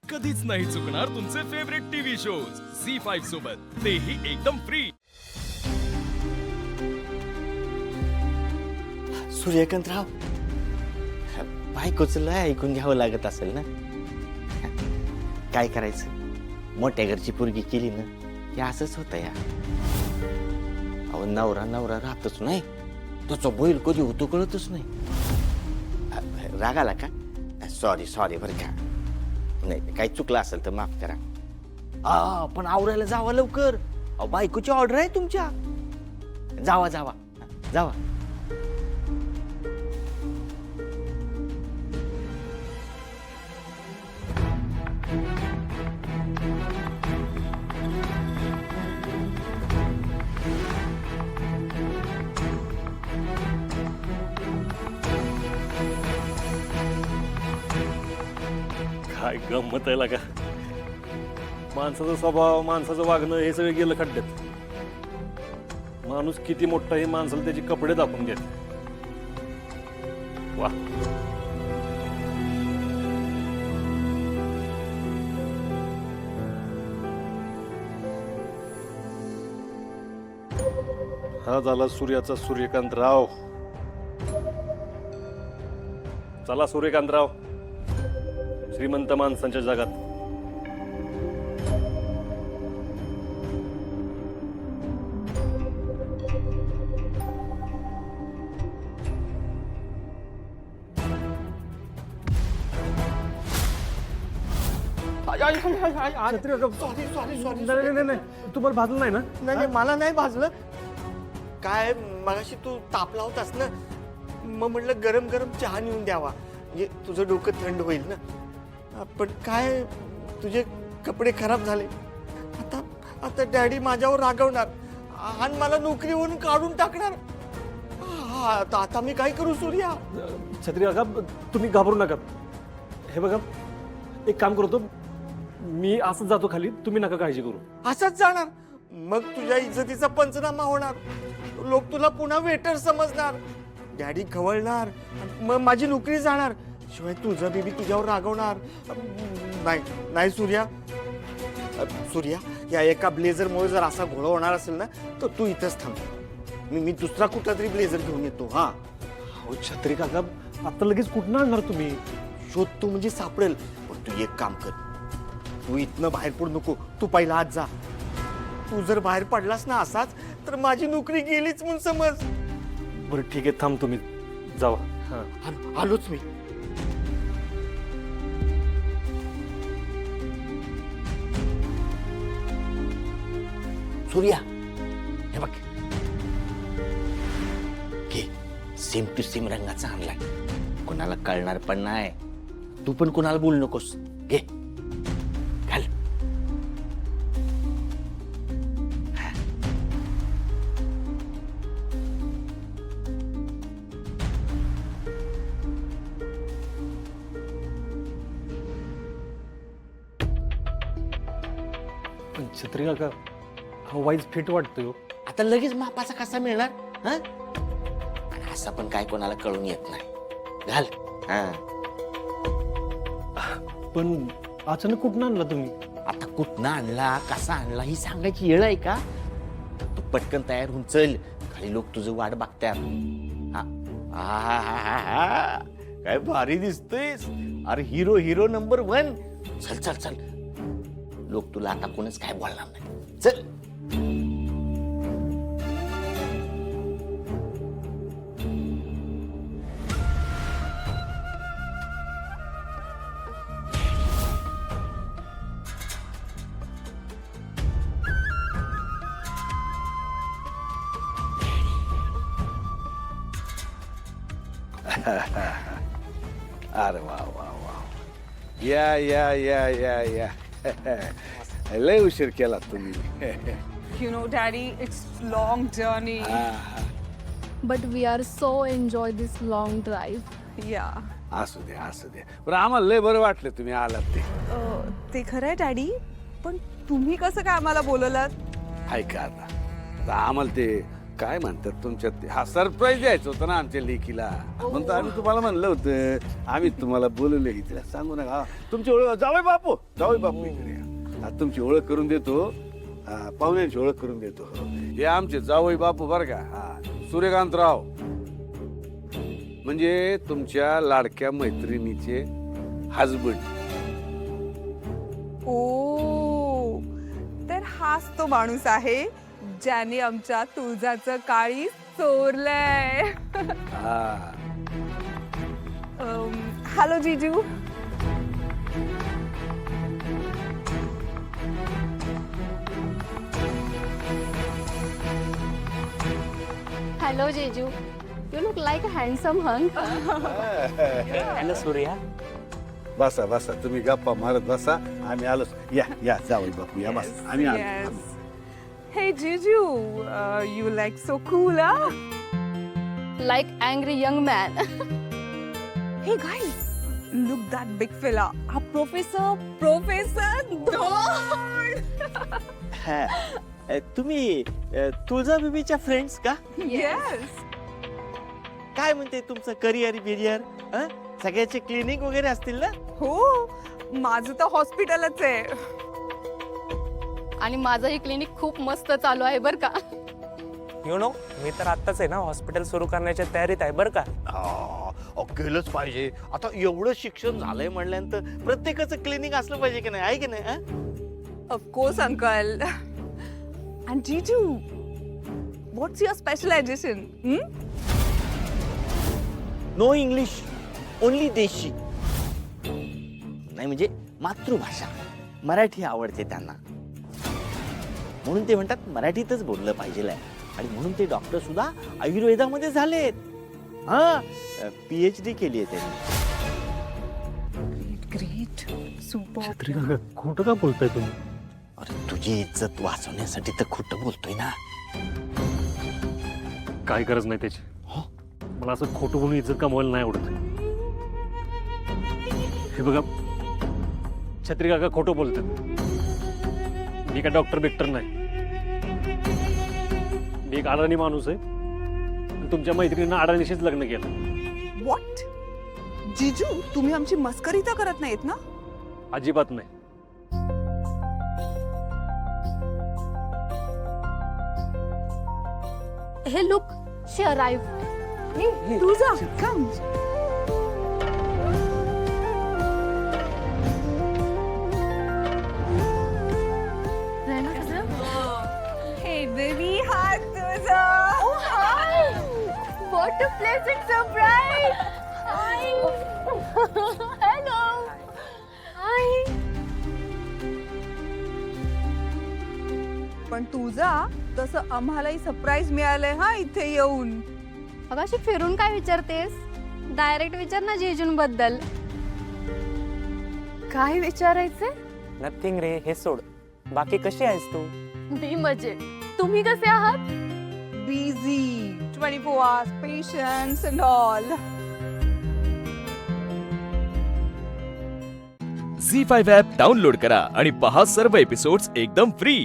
कधीच नाही चुकणार तुमचे फेवरेट टीव्ही शोज झी5 सोबत, तेही एकदम फ्री। सूर्यकांतराव, बायकोचं लय ऐकून घ्यावं लागत असेल ना? काय करायचं, मोठ्या घरची पोरगी केली ना की असंच होतं या। अहो, नवरा नवरा राहतच नाही, त्याचा बैल कधी होतो कळतच नाही। राग आला का? सॉरी सॉरी बरं का, नाही काही चुकलं असेल तर माफ करा। पण आवरायला जावा लवकर, अहो बायकोची ऑर्डर आहे तुमच्या। जावा जावा जावा। काय गंमत आहे का? माणसाचा स्वभाव, माणसाचं वागणं हे सगळं गेलं खड्ड्यात। माणूस किती मोठा हे माणसाला त्याचे कपडे दाखवून घेत। वा, हा झाला सूर्याचा सूर्यकांतराव। चला सूर्यकांतराव, श्रीमंत माणसांच्या जगात। तुम्हाला भाजलं नाही ना? नाही मला नाही भाजलं। काय मगाशी तू तापला होतास ना, मग म्हटलं गरम गरम चहा नेऊन द्यावा, म्हणजे तुझं डोकं थंड होईल ना। पण काय, तुझे कपडे खराब झाले। आता आता डॅडी माझ्यावर रागवणार आणि मला नोकरीवरून काढून टाकणार। आता मी काय करू सूर्या? छत्री काका, तुम्ही घाबरू नका। हे बघा, एक काम करतो मी, असंच जातो खाली, तुम्ही नका काळजी करू। असंच जाणार? मग तुझ्या इज्जतीचा पंचनामा होणार, लोक तुला पुन्हा वेटर समजणार, डॅडी खवळणार, मग माझी नोकरी जाणार। शिवाय तुझा बेबी तुझ्यावर रागवणार। नाही नाही सूर्या, सूर्या या एका ब्लेझरमुळे जर असा घोळ होणार असेल ना, तर तू इथंच थांब। मी दुसरा कुठला तरी ब्लेझर घेऊन येतो। हा अहो छत्री काका, आता लगेच कुठं आणणार तुम्ही? शोधतो म्हणजे सापडेल। पण तू एक काम कर, तू इथनं बाहेर पडू नको, तू पहिला आत जा। तू जर बाहेर पडलास ना असाच, तर माझी नोकरी गेलीच म्हणून समज। बरं ठीक आहे, थांब, तुम्ही जावा। आलोच मी। सूर्या, हे बघ, घे, सेम टू सेम रंगाचा आणलाय, कोणाला कळणार पण नाही। तू पण कोणाला बोलू नकोस, घे घाल। पण छत्री काका, हा वाईज फिट वाटतोय हो। आता लगेच मापाचा कसा मिळणार? हा, आणि असा पण काय कोणाला कळून येत नाही, घाल। हा, पण अचानक कुठं आणला तुम्ही? आता कुठनं आणला, कसा आणला ही सांगायची वेळ आहे का? तू पटकन तयार होऊन चल, खाली लोक तुझं वाट बघतात। काय भारी दिसतोयस, अरे हिरो हिरो नंबर 1। चल चल चल, लोक तुला आता कोणच काय बोलणार नाही, चल। अरे वा वा वा, या या या या या लय उशीर केला तुम्ही। You know, Daddy, it's long journey. But we are so enjoy this long drive. Yeah. असू दे असू दे, पण आम्हाला लय बरं वाटलं तुम्ही आलात ते। ते खरंय डॅडी, पण तुम्ही कसं काय आम्हाला बोलवलात? ऐका आता, आम्हाला ते काय म्हणतात तुमच्यात हा सरप्राईज द्यायचं होतं ना आमच्या लेकीला म्हणतो आम्ही तुम्हाला म्हणलं होतं आम्ही तुम्हाला बोलवले तिला सांगू नका तुमची ओळख जावई बापू इकडे या. आता तुमची ओळख करून देतो पाहुण्यांची ओळख करून देतो हे आमचे जावई बापू बरं का हा सूर्यकांतराव म्हणजे तुमच्या लाडक्या मैत्रिणीचे हजबंड. ओ तर हाच तो माणूस आहे ज्याने आमच्या तुळजाचं काळी चोरलंय. हा हॅलो जीजू. Hello, Jeju. You look like a handsome hunk. Hello Surya. बसा बसा तुम्ही गप्पा मारत बसा आम्ही आलो या या जावई बापू या बस आम्ही आलो. Yes. Hey Jeju, you like so cool, huh? Like angry young man. Hey guys, look that big fella. Our Professor Don. तुम्ही तुळजा बेबीच्या फ्रेंड्स का? Yes. काय म्हणते तुमचं करिअर बिरियर? सगळ्याचे क्लिनिक वगैरे असतील ना? हो माझं तर हॉस्पिटलच आहे. आणि माझंही क्लिनिक खूप मस्त चालू आहे बरं का. यु नो मी तर आत्ताच आहे ना हॉस्पिटल सुरू करण्याच्या तयारीत आहे बरं का. केलंच पाहिजे. आता एवढं शिक्षण झालंय म्हणल्यानंतर प्रत्येकाचं क्लिनिक असलं पाहिजे की नाही, आहे की नाही? Of course, uncle. And Jeju, what's your specialization? No English, only desi. नाही म्हणजे मातृभाषा मराठी आवडते त्यांना, म्हणून ते म्हणतात मराठीतच बोललं पाहिजे. आणि म्हणून ते डॉक्टर सुद्धा आयुर्वेदामध्ये झालेत. हा PhD केली आहे त्यांनी. Great. Super. खोटं का बोलताय तुम्ही? अरे तुझी इज्जत वाचवण्यासाठी तर खोटं बोलतोय ना. काय गरज नाही त्याची. हो? मला असं खोटं बोलून इज्जत कमवायला नाही आवडत. हे बघा छत्री काका खोटं बोलतात. मी काय डॉक्टर बिक्टर नाही. मी एक अडाणी माणूस आहे आणि तुमच्या मैत्रिणीनं अडाणीशीच लग्न केलं. What? Jeju, तुम्ही आमची मस्करी तर करत नाहीत ना? अजिबात नाही. Hey, look, she arrived. Hey, Tuza, come. Hey, baby, hi, Tuza. Oh, hi! What a pleasant surprise! Hi! Hello! Hi! पण तुझा तसं आम्हालाही सरप्राईज मिळालंय हा इथे येऊन. अगं अशी फिरून काय विचारतेस? डायरेक्ट विचार ना जेजूंबद्दल. काय विचारायचे? नथिंग रे, हे सोड. बाकी कशी आहेस तू? मी मजेत. तुम्ही कसे आहात? Busy, 24 hours, patience and all. Zee 5 app download करा आणि पहा सर्व एपिसोड्स एकदम फ्री.